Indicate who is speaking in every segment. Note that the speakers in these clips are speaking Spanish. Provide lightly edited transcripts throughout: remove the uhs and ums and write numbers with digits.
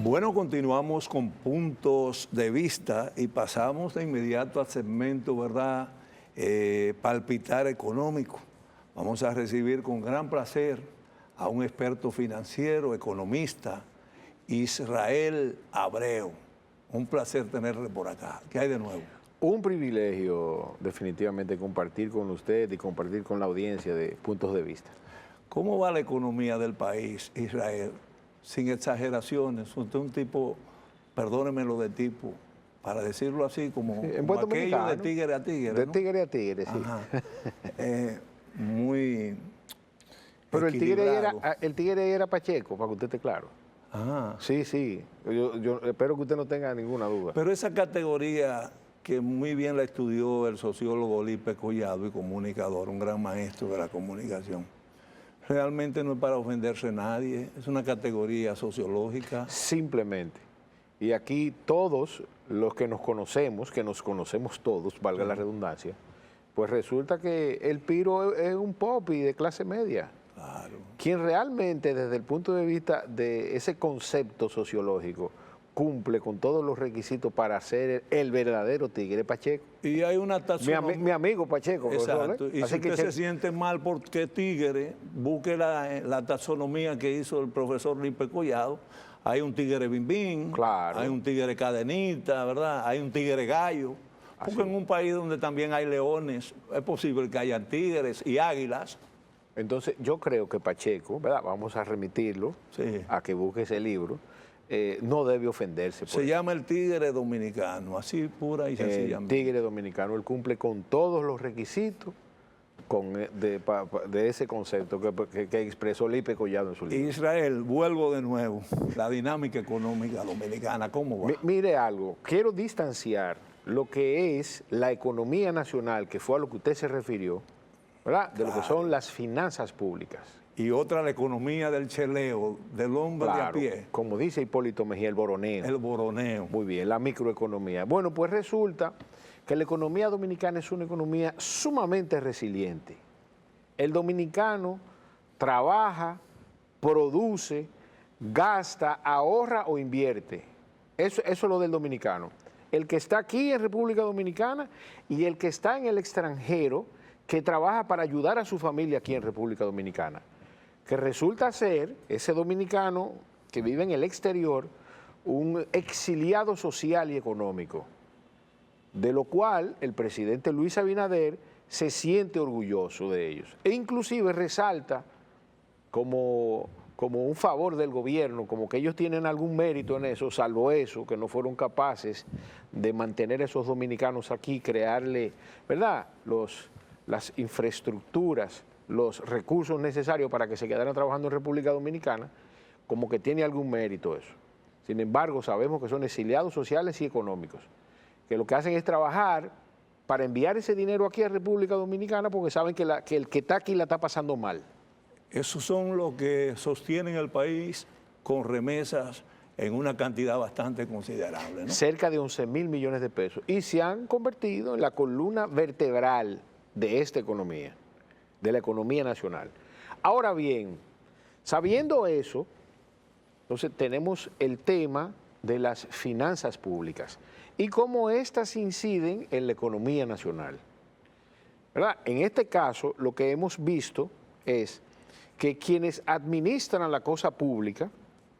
Speaker 1: Bueno, continuamos con puntos de vista y pasamos de inmediato al segmento, ¿verdad? Palpitar económico. Vamos a recibir con gran placer a un experto financiero, economista, Israel Abreu. Un placer tenerle por acá. ¿Qué hay de nuevo?
Speaker 2: Un privilegio definitivamente compartir con usted y compartir con la audiencia de puntos de vista.
Speaker 1: ¿Cómo va la economía del país, Israel? Sin exageraciones, usted es un tipo, perdóneme lo de tipo, para decirlo así, como, como aquello de tigre a tigre,
Speaker 2: de
Speaker 1: ¿no?
Speaker 2: tigre a tigre, sí.
Speaker 1: Muy
Speaker 2: Pero
Speaker 1: equilibrado.
Speaker 2: el tigre era Pacheco, para que usted esté claro.
Speaker 1: Ajá.
Speaker 2: Sí, sí, yo espero que usted no tenga ninguna duda.
Speaker 1: Pero esa categoría que muy bien la estudió el sociólogo Lipe Collado y comunicador, un gran maestro de la comunicación, realmente no es para ofenderse a nadie, es una categoría sociológica.
Speaker 2: Simplemente. Y aquí todos los que nos conocemos todos, valga la redundancia, pues resulta que el Piro es un popi de clase media.
Speaker 1: Claro.
Speaker 2: Quien realmente desde el punto de vista de ese concepto sociológico cumple con todos los requisitos para ser el verdadero tigre Pacheco.
Speaker 1: Y hay una taxonomía.
Speaker 2: Mi amigo Pacheco.
Speaker 1: Exacto. Y
Speaker 2: así
Speaker 1: si
Speaker 2: que
Speaker 1: usted se siente mal porque es tigre, busque la taxonomía que hizo el profesor Lipe Collado. Hay un tigre bimbín,
Speaker 2: claro,
Speaker 1: hay un tigre cadenita, ¿verdad? Hay un tigre gallo. Porque en un país donde también hay leones, es posible que hayan tigres y águilas.
Speaker 2: Entonces, yo creo que Pacheco, ¿verdad? Vamos a remitirlo a que busque ese libro. No debe ofenderse.
Speaker 1: Se llama el tigre dominicano, así pura y sencillamente.
Speaker 2: El tigre dominicano, él cumple con todos los requisitos de ese concepto que expresó Lipe Collado en su libro.
Speaker 1: Israel, vuelvo de nuevo, la dinámica económica dominicana, ¿cómo va?
Speaker 2: Mire algo, quiero distanciar lo que es la economía nacional, que fue a lo que usted se refirió, ¿verdad? De lo que son las finanzas públicas.
Speaker 1: Y otra, la economía del cheleo, del hombre de a pie.
Speaker 2: Como dice Hipólito Mejía, el boroneo.
Speaker 1: El boroneo.
Speaker 2: Muy bien, la microeconomía. Bueno, pues resulta que la economía dominicana es una economía sumamente resiliente. El dominicano trabaja, produce, gasta, ahorra o invierte. Eso es lo del dominicano. El que está aquí en República Dominicana y el que está en el extranjero, que trabaja para ayudar a su familia aquí en República Dominicana, que resulta ser ese dominicano que vive en el exterior un exiliado social y económico, de lo cual el presidente Luis Abinader se siente orgulloso de ellos e inclusive resalta como un favor del gobierno, como que ellos tienen algún mérito en eso, salvo eso, que no fueron capaces de mantener a esos dominicanos aquí, crearle, ¿verdad?, las infraestructuras, los recursos necesarios para que se quedaran trabajando en República Dominicana, como que tiene algún mérito eso. Sin embargo, sabemos que son exiliados sociales y económicos, que lo que hacen es trabajar para enviar ese dinero aquí a República Dominicana porque saben que el que está aquí la está pasando mal.
Speaker 1: Esos son los que sostienen el país con remesas en una cantidad bastante considerable, ¿no?
Speaker 2: Cerca de 11.000 millones de pesos. Y se han convertido en la columna vertebral de esta economía, de la economía nacional. Ahora bien, sabiendo eso, entonces tenemos el tema de las finanzas públicas y cómo éstas inciden en la economía nacional, ¿verdad? En este caso, lo que hemos visto es que quienes administran la cosa pública,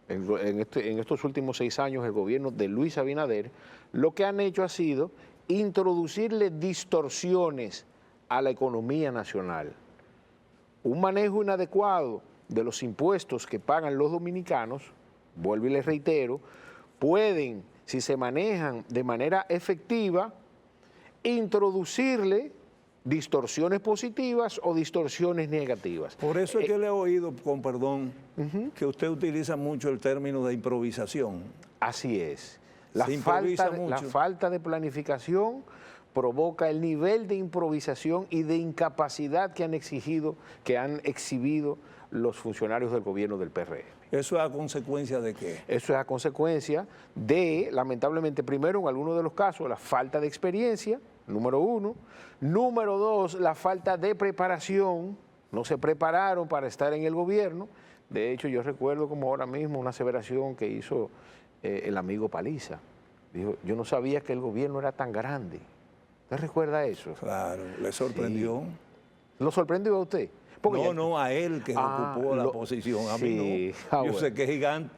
Speaker 2: en estos últimos 6 años, el gobierno de Luis Abinader, lo que han hecho ha sido introducirle distorsiones a la economía nacional. Un manejo inadecuado de los impuestos que pagan los dominicanos, vuelvo y les reitero, pueden, si se manejan de manera efectiva, introducirle distorsiones positivas o distorsiones negativas.
Speaker 1: Por eso es que le he oído, con perdón, que usted utiliza mucho el término de improvisación.
Speaker 2: Así es. La falta de planificación provoca el nivel de improvisación y de incapacidad que han exhibido los funcionarios del gobierno del PRM.
Speaker 1: ¿Eso es a consecuencia de qué?
Speaker 2: Eso es a consecuencia de, lamentablemente, primero, en algunos de los casos, la falta de experiencia, número 1. Número 2, la falta de preparación. No se prepararon para estar en el gobierno. De hecho, yo recuerdo como ahora mismo una aseveración que hizo el amigo Paliza. Dijo, yo no sabía que el gobierno era tan grande. ¿Usted recuerda eso?
Speaker 1: Claro, le sorprendió.
Speaker 2: Sí. ¿Lo sorprendió a usted? Porque
Speaker 1: No, a él que ocupó la posición, a mí no. Yo sé que es gigante.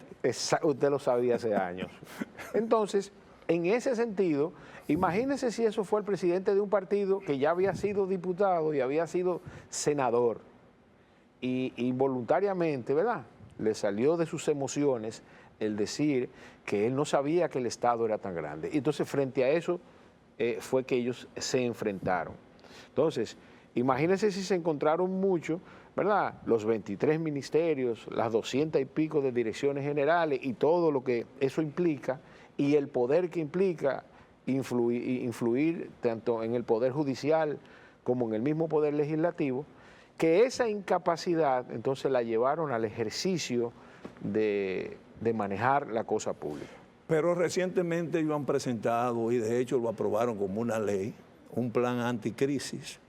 Speaker 2: Usted lo sabía hace años. Entonces, en ese sentido, imagínese si eso fue el presidente de un partido que ya había sido diputado y había sido senador. Y involuntariamente, ¿verdad?, le salió de sus emociones el decir que él no sabía que el Estado era tan grande. Y entonces, frente a eso, fue que ellos se enfrentaron. Entonces, imagínense si se encontraron mucho, ¿verdad?, los 23 ministerios, las 200 y pico de direcciones generales y todo lo que eso implica, y el poder que implica influir tanto en el poder judicial como en el mismo poder legislativo, que esa incapacidad entonces la llevaron al ejercicio de manejar la cosa pública.
Speaker 1: Pero recientemente ellos han presentado, y de hecho lo aprobaron como una ley, un plan anticrisis,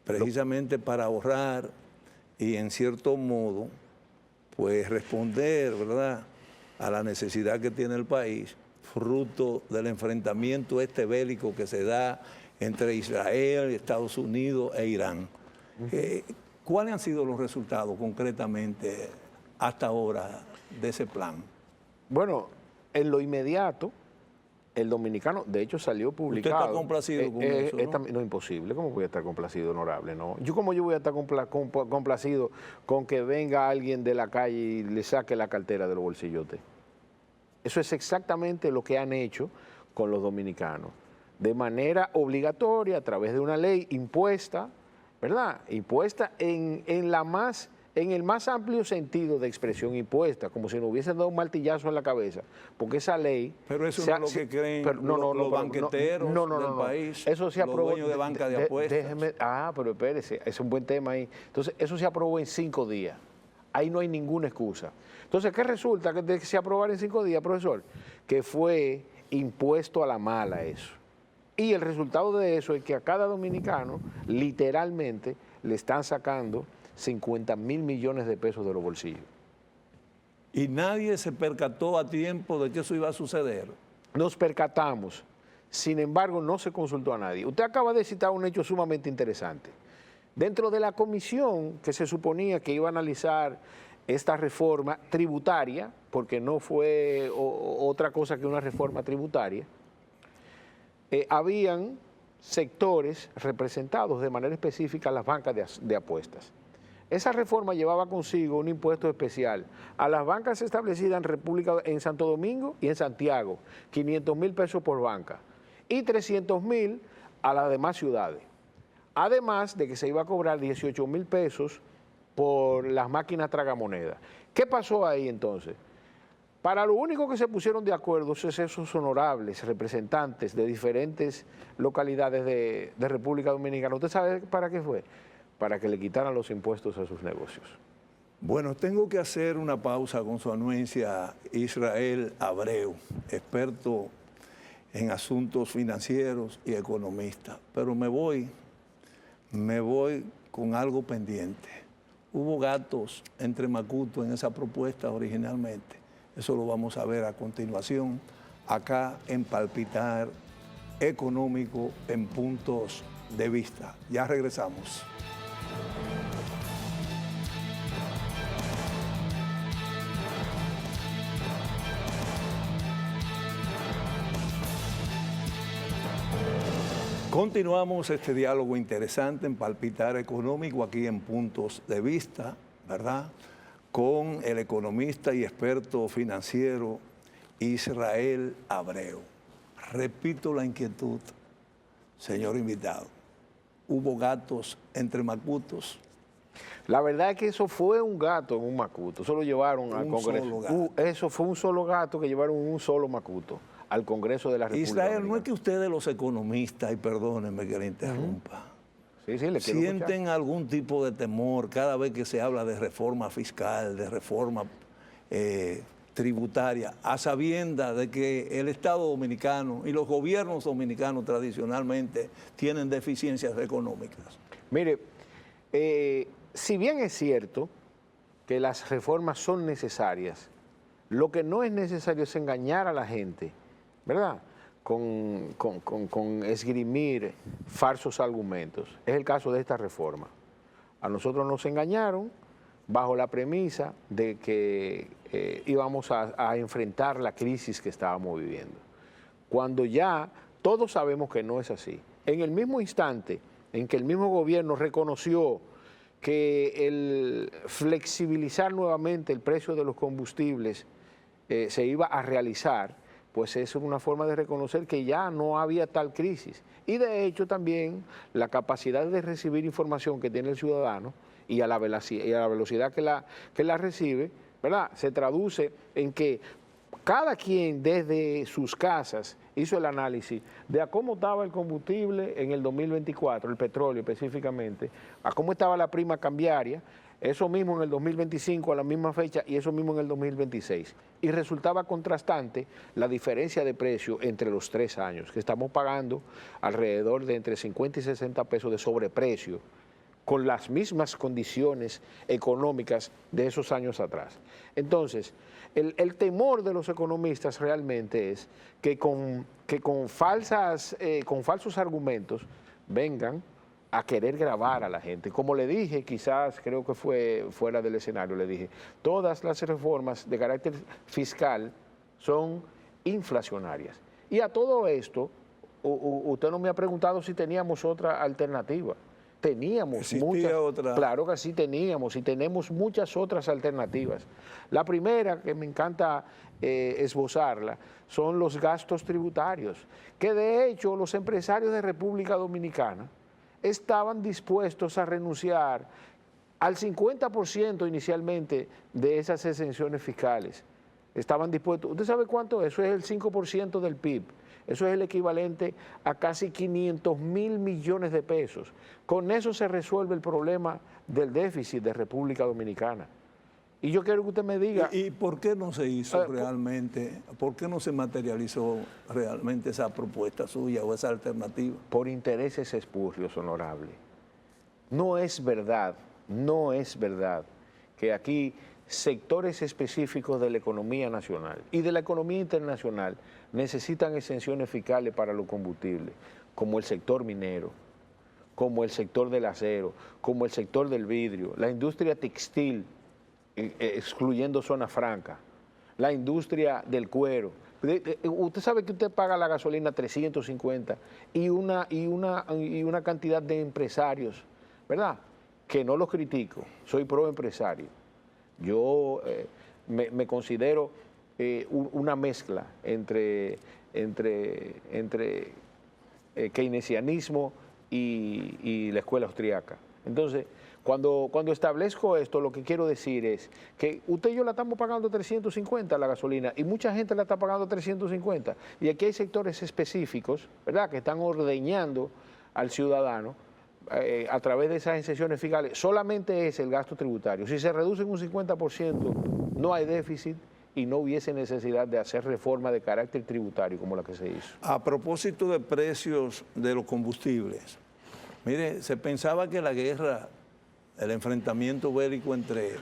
Speaker 1: precisamente para ahorrar y en cierto modo, pues responder, ¿verdad?, a la necesidad que tiene el país, fruto del enfrentamiento bélico que se da entre Israel, Estados Unidos e Irán. ¿Cuáles han sido los resultados concretamente hasta ahora de ese plan?
Speaker 2: Bueno, en lo inmediato, el dominicano, de hecho, salió publicado.
Speaker 1: ¿Usted está complacido con eso, no?
Speaker 2: No, imposible. ¿Cómo voy a estar complacido, honorable? No. ¿Cómo yo voy a estar complacido con que venga alguien de la calle y le saque la cartera del bolsillote? Eso es exactamente lo que han hecho con los dominicanos. De manera obligatoria, a través de una ley impuesta, ¿verdad?, impuesta en el más amplio sentido de expresión, impuesta, como si nos hubiesen dado un martillazo en la cabeza, porque esa ley...
Speaker 1: Pero eso no es lo que creen los banqueteros del país,
Speaker 2: eso se aprobó,
Speaker 1: los dueños de banca de apuestas.
Speaker 2: Pero espérese, es un buen tema ahí. Entonces, eso se aprobó en 5 días. Ahí no hay ninguna excusa. Entonces, ¿qué resulta que se aprobara en 5 días, profesor? Que fue impuesto a la mala eso. Y el resultado de eso es que a cada dominicano, literalmente, le están sacando 50.000 millones de pesos de los bolsillos.
Speaker 1: Y nadie se percató a tiempo de que eso iba a suceder.
Speaker 2: Nos percatamos, sin embargo, no se consultó a nadie. Usted acaba de citar un hecho sumamente interesante. Dentro de la comisión que se suponía que iba a analizar esta reforma tributaria, porque no fue otra cosa que una reforma tributaria, habían sectores representados de manera específica a las bancas de apuestas. Esa reforma llevaba consigo un impuesto especial a las bancas establecidas en Santo Domingo y en Santiago, 500.000 pesos por banca, y 300.000 a las demás ciudades. Además de que se iba a cobrar 18.000 pesos por las máquinas tragamonedas. ¿Qué pasó ahí entonces? Para lo único que se pusieron de acuerdo es esos honorables representantes de diferentes localidades de República Dominicana. ¿Usted sabe para qué fue? Para que le quitaran los impuestos a sus negocios.
Speaker 1: Bueno, tengo que hacer una pausa con su anuencia Israel Abreu, experto en asuntos financieros y economista. Pero me voy con algo pendiente. Hubo gatos entre Macuto en esa propuesta originalmente. Eso lo vamos a ver a continuación, acá en Palpitar Económico en Puntos de Vista. Ya regresamos. Continuamos este diálogo interesante en Palpitar Económico, aquí en Puntos de Vista, ¿verdad?, con el economista y experto financiero Israel Abreu. Repito la inquietud, señor invitado. ¿Hubo gatos entre macutos?
Speaker 2: La verdad es que eso fue un gato en un macuto. Eso lo llevaron al Congreso. Eso fue un solo gato que llevaron un solo macuto al Congreso de la República
Speaker 1: Israel,
Speaker 2: Dominicana.
Speaker 1: no es que ustedes los economistas, y perdónenme que le interrumpa,
Speaker 2: sí, le
Speaker 1: sienten algún tipo de temor cada vez que se habla de reforma fiscal, de reforma tributaria, a sabienda de que el Estado dominicano y los gobiernos dominicanos tradicionalmente tienen deficiencias económicas?
Speaker 2: Mire, si bien es cierto que las reformas son necesarias, Lo que no es necesario es engañar a la gente, ¿verdad? Con esgrimir falsos argumentos. Es el caso de esta reforma. A nosotros nos engañaron bajo la premisa de que íbamos a enfrentar la crisis que estábamos viviendo, cuando ya todos sabemos que no es así. En el mismo instante en que el mismo gobierno reconoció que el flexibilizar nuevamente el precio de los combustibles se iba a realizar, pues es una forma de reconocer que ya no había tal crisis. Y de hecho también la capacidad de recibir información que tiene el ciudadano y a la velocidad que la recibe, ¿verdad?, se traduce en que cada quien desde sus casas hizo el análisis de a cómo estaba el combustible en el 2024, el petróleo específicamente, a cómo estaba la prima cambiaria, eso mismo en el 2025 a la misma fecha y eso mismo en el 2026. Y resultaba contrastante la diferencia de precio entre los 3 años, que estamos pagando alrededor de entre 50 y 60 pesos de sobreprecio, con las mismas condiciones económicas de esos años atrás. Entonces, el temor de los economistas realmente es que con falsos argumentos vengan a querer grabar a la gente. Como le dije, quizás creo que fue fuera del escenario, le dije, todas las reformas de carácter fiscal son inflacionarias. Y a todo esto, usted no me ha preguntado si teníamos otra alternativa. Teníamos muchas,
Speaker 1: otra.
Speaker 2: Claro que sí teníamos y tenemos muchas otras alternativas. La primera, que me encanta esbozarla, son los gastos tributarios, que de hecho los empresarios de República Dominicana estaban dispuestos a renunciar al 50% inicialmente de esas exenciones fiscales. Estaban dispuestos, ¿usted sabe cuánto es? Eso es el 5% del PIB. Eso es el equivalente a casi 500.000 millones de pesos. Con eso se resuelve el problema del déficit de República Dominicana. Y yo quiero que usted me diga...
Speaker 1: ¿Y por qué no se hizo realmente, por qué no se materializó realmente esa propuesta suya o esa alternativa?
Speaker 2: Por intereses espurios, honorable. No es verdad que aquí sectores específicos de la economía nacional y de la economía internacional necesitan exenciones fiscales para los combustibles, como el sector minero, como el sector del acero, como el sector del vidrio, la industria textil, excluyendo zona franca, la industria del cuero. Usted sabe que usted paga la gasolina 350 y una cantidad de empresarios, ¿verdad?, que no los critico, soy pro empresario. Yo me considero una mezcla entre keynesianismo y la escuela austriaca. Entonces, cuando establezco esto, lo que quiero decir es que usted y yo la estamos pagando 350 la gasolina y mucha gente la está pagando 350. Y aquí hay sectores específicos, ¿verdad?, que están ordeñando al ciudadano a través de esas exenciones fiscales. Solamente es el gasto tributario. Si se reduce en un 50%, no hay déficit y no hubiese necesidad de hacer reforma de carácter tributario como la que se hizo.
Speaker 1: A propósito de precios de los combustibles, mire, se pensaba que la guerra, el enfrentamiento bélico entre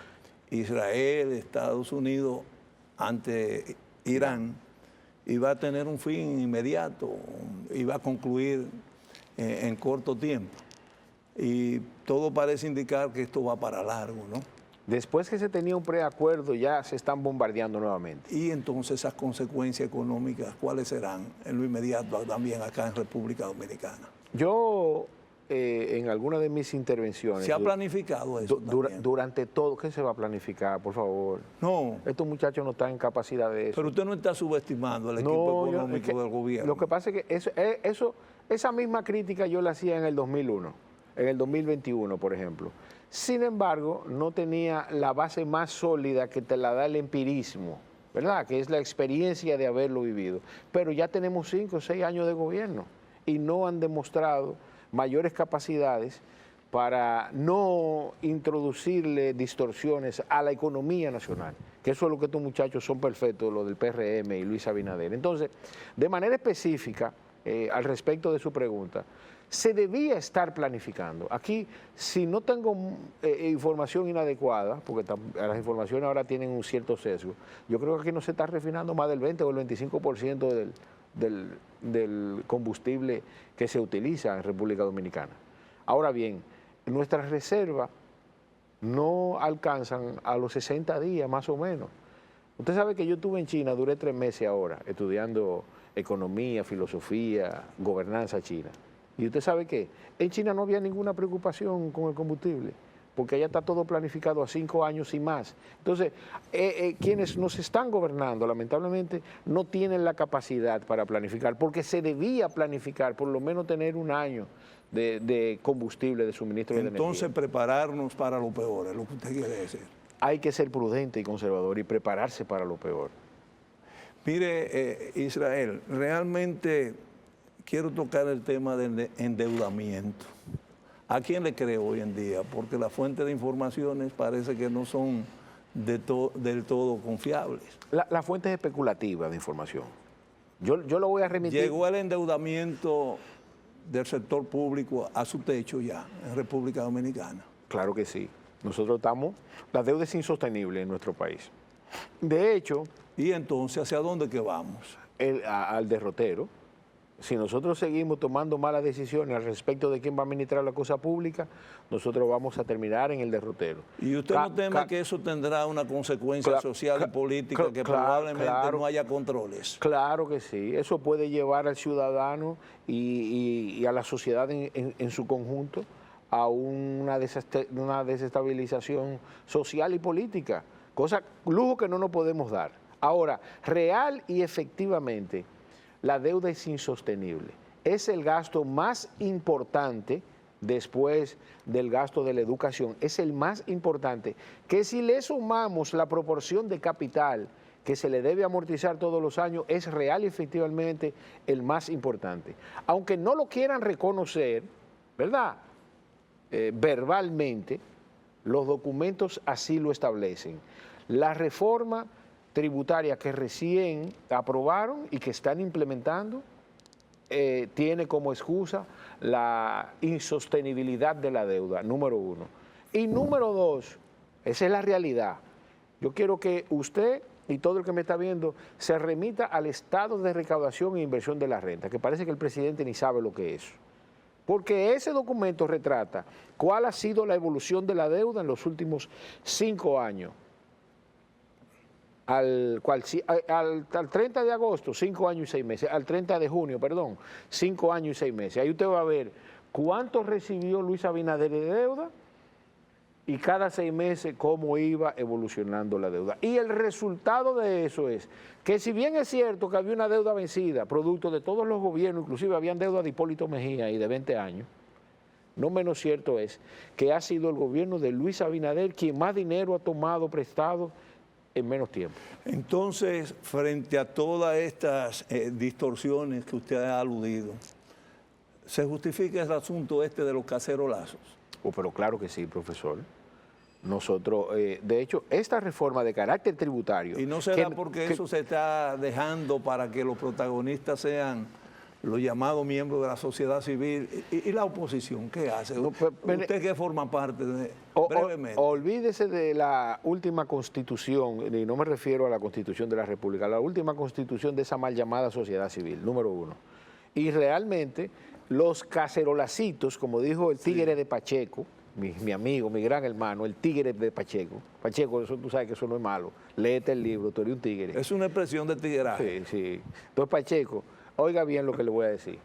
Speaker 1: Israel, Estados Unidos ante Irán, iba a tener un fin inmediato, iba a concluir en corto tiempo. Y todo parece indicar que esto va para largo, ¿no?
Speaker 2: Después que se tenía un preacuerdo, ya se están bombardeando nuevamente.
Speaker 1: Y entonces esas consecuencias económicas, ¿cuáles serán en lo inmediato también acá en República Dominicana?
Speaker 2: Yo, en alguna de mis intervenciones...
Speaker 1: ¿Se ha planificado eso
Speaker 2: durante todo? ¿Qué se va a planificar, por favor?
Speaker 1: No.
Speaker 2: Estos muchachos no están en capacidad de eso.
Speaker 1: Pero usted no está subestimando al equipo económico del gobierno.
Speaker 2: Lo que pasa es que esa misma crítica yo la hacía en el 2001, en el 2021, por ejemplo. Sin embargo, no tenía la base más sólida que te la da el empirismo, ¿verdad?, que es la experiencia de haberlo vivido. Pero ya tenemos 5 o 6 años de gobierno y no han demostrado mayores capacidades para no introducirle distorsiones a la economía nacional, que eso es lo que estos muchachos son perfectos, lo del PRM y Luis Abinader. Entonces, de manera específica, al respecto de su pregunta, se debía estar planificando. Aquí, si no tengo información inadecuada, porque las informaciones ahora tienen un cierto sesgo, yo creo que aquí no se está refinando más del 20 o el 25% del combustible que se utiliza en República Dominicana. Ahora bien, nuestras reservas no alcanzan a los 60 días más o menos. Usted sabe que yo estuve en China, duré 3 meses ahora, estudiando economía, filosofía, gobernanza china. Y usted sabe que en China no había ninguna preocupación con el combustible, porque allá está todo planificado a 5 años y más. Entonces, quienes nos están gobernando, lamentablemente, no tienen la capacidad para planificar, porque se debía planificar, por lo menos tener un año de combustible, de suministro de energía.
Speaker 1: Entonces, prepararnos para lo peor, es lo que usted quiere decir.
Speaker 2: Hay que ser prudente y conservador y prepararse para lo peor.
Speaker 1: Mire, Israel, realmente quiero tocar el tema del endeudamiento. ¿A quién le creo hoy en día? Porque las fuentes de informaciones parece que no son del todo confiables.
Speaker 2: Las fuentes especulativas de información. Yo lo voy a remitir.
Speaker 1: Llegó el endeudamiento del sector público a su techo ya en República Dominicana.
Speaker 2: Claro que sí. Nosotros estamos, la deuda es insostenible en nuestro país. De hecho...
Speaker 1: ¿Y entonces hacia dónde que vamos?
Speaker 2: Al derrotero. Si nosotros seguimos tomando malas decisiones al respecto de quién va a administrar la cosa pública, nosotros vamos a terminar en el derrotero.
Speaker 1: ¿Y usted no teme que eso tendrá una consecuencia social y política que probablemente no haya controles?
Speaker 2: Claro que sí. Eso puede llevar al ciudadano y a la sociedad en su conjunto a una desestabilización social y política, lujo que no nos podemos dar. Ahora, real y efectivamente, la deuda es insostenible. Es el gasto más importante después del gasto de la educación. Es el más importante, que si le sumamos la proporción de capital que se le debe amortizar todos los años, es real y efectivamente el más importante. Aunque no lo quieran reconocer, ¿verdad? Verbalmente, los documentos así lo establecen. La reforma tributaria que recién aprobaron y que están implementando tiene como excusa la insostenibilidad de la deuda, número 1. Y número 2, esa es la realidad. Yo quiero que usted y todo el que me está viendo se remita al estado de recaudación e inversión de la renta, que parece que el presidente ni sabe lo que es. Porque ese documento retrata cuál ha sido la evolución de la deuda en los últimos 5 años. Al 30 de agosto, 5 años y 6 meses, al 30 de junio, perdón, 5 años y 6 meses. Ahí usted va a ver cuánto recibió Luis Abinader de deuda y cada 6 meses cómo iba evolucionando la deuda. Y el resultado de eso es que si bien es cierto que había una deuda vencida, producto de todos los gobiernos, inclusive habían deuda de Hipólito Mejía y de 20 años, no menos cierto es que ha sido el gobierno de Luis Abinader quien más dinero ha tomado prestado en menos tiempo.
Speaker 1: Entonces, frente a todas estas distorsiones que usted ha aludido, ¿se justifica el asunto de los cacerolazos?
Speaker 2: Pero claro que sí, profesor. Nosotros, de hecho, esta reforma de carácter tributario...
Speaker 1: ¿Y no será porque eso se está dejando para que los protagonistas sean los llamados miembros de la sociedad civil y la oposición? ¿Qué hace? Usted que forma parte de... brevemente.
Speaker 2: Olvídese de la última constitución, y no me refiero a la constitución de la República, la última constitución de esa mal llamada sociedad civil, número 1. Y realmente los cacerolacitos, como dijo el tigre de Pacheco, mi amigo, mi gran hermano, el tigre de Pacheco. Pacheco, eso, tú sabes que eso no es malo. Léete el libro, tú eres un tigre.
Speaker 1: Es una expresión de tigraje.
Speaker 2: Sí, sí. Entonces, Pacheco, oiga bien lo que le voy a decir.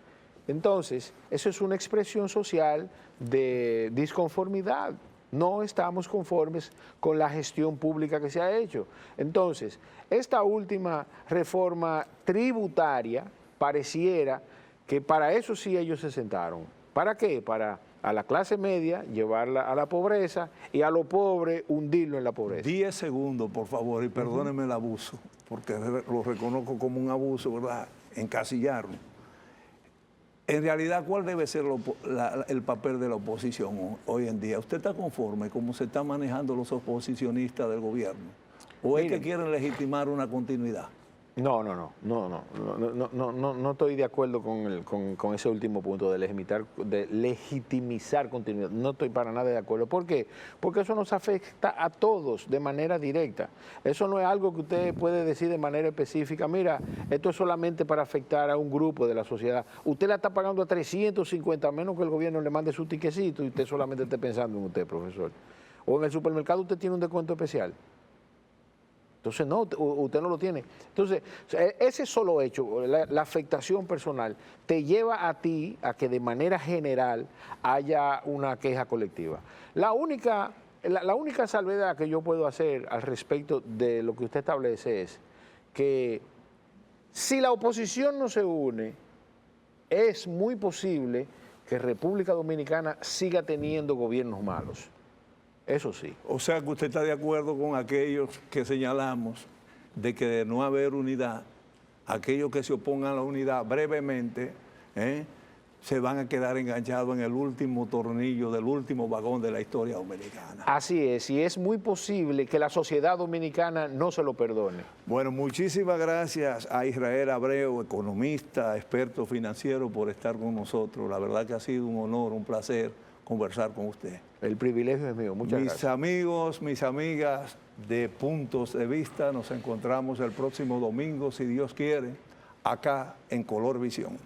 Speaker 2: Entonces, eso es una expresión social de disconformidad. No estamos conformes con la gestión pública que se ha hecho. Entonces, esta última reforma tributaria pareciera que para eso sí ellos se sentaron. ¿Para qué? Para a la clase media llevarla a la pobreza y a lo pobre hundirlo en la pobreza.
Speaker 1: 10 segundos, por favor, y perdónenme el abuso, porque lo reconozco como un abuso, ¿verdad? Encasillarlo. En realidad, ¿cuál debe ser el papel de la oposición hoy en día? ¿Usted está conforme cómo se están manejando los oposicionistas del gobierno? ¿O es que quieren legitimar una continuidad?
Speaker 2: No estoy de acuerdo con ese último punto de legitimizar continuidad. No estoy para nada de acuerdo. ¿Por qué? Porque eso nos afecta a todos de manera directa. Eso no es algo que usted puede decir de manera específica. Mira, esto es solamente para afectar a un grupo de la sociedad. Usted la está pagando a 350, a menos que el gobierno le mande su tiquecito y usted solamente esté pensando en usted, profesor. O en el supermercado usted tiene un descuento especial. Entonces, no, usted no lo tiene. Entonces, ese solo hecho, la afectación personal, te lleva a ti a que de manera general haya una queja colectiva. La única salvedad que yo puedo hacer al respecto de lo que usted establece es que si la oposición no se une, es muy posible que República Dominicana siga teniendo gobiernos malos. Eso sí.
Speaker 1: O sea que usted está de acuerdo con aquellos que señalamos de que de no haber unidad, aquellos que se opongan a la unidad brevemente, se van a quedar enganchados en el último tornillo del último vagón de la historia dominicana.
Speaker 2: Así es, y es muy posible que la sociedad dominicana no se lo perdone.
Speaker 1: Bueno, muchísimas gracias a Israel Abreu, economista, experto financiero, por estar con nosotros. La verdad que ha sido un honor, un placer conversar con usted.
Speaker 2: El privilegio es mío. Muchas gracias.
Speaker 1: Mis amigos, mis amigas de Puntos de Vista, nos encontramos el próximo domingo, si Dios quiere, acá en Color Visión.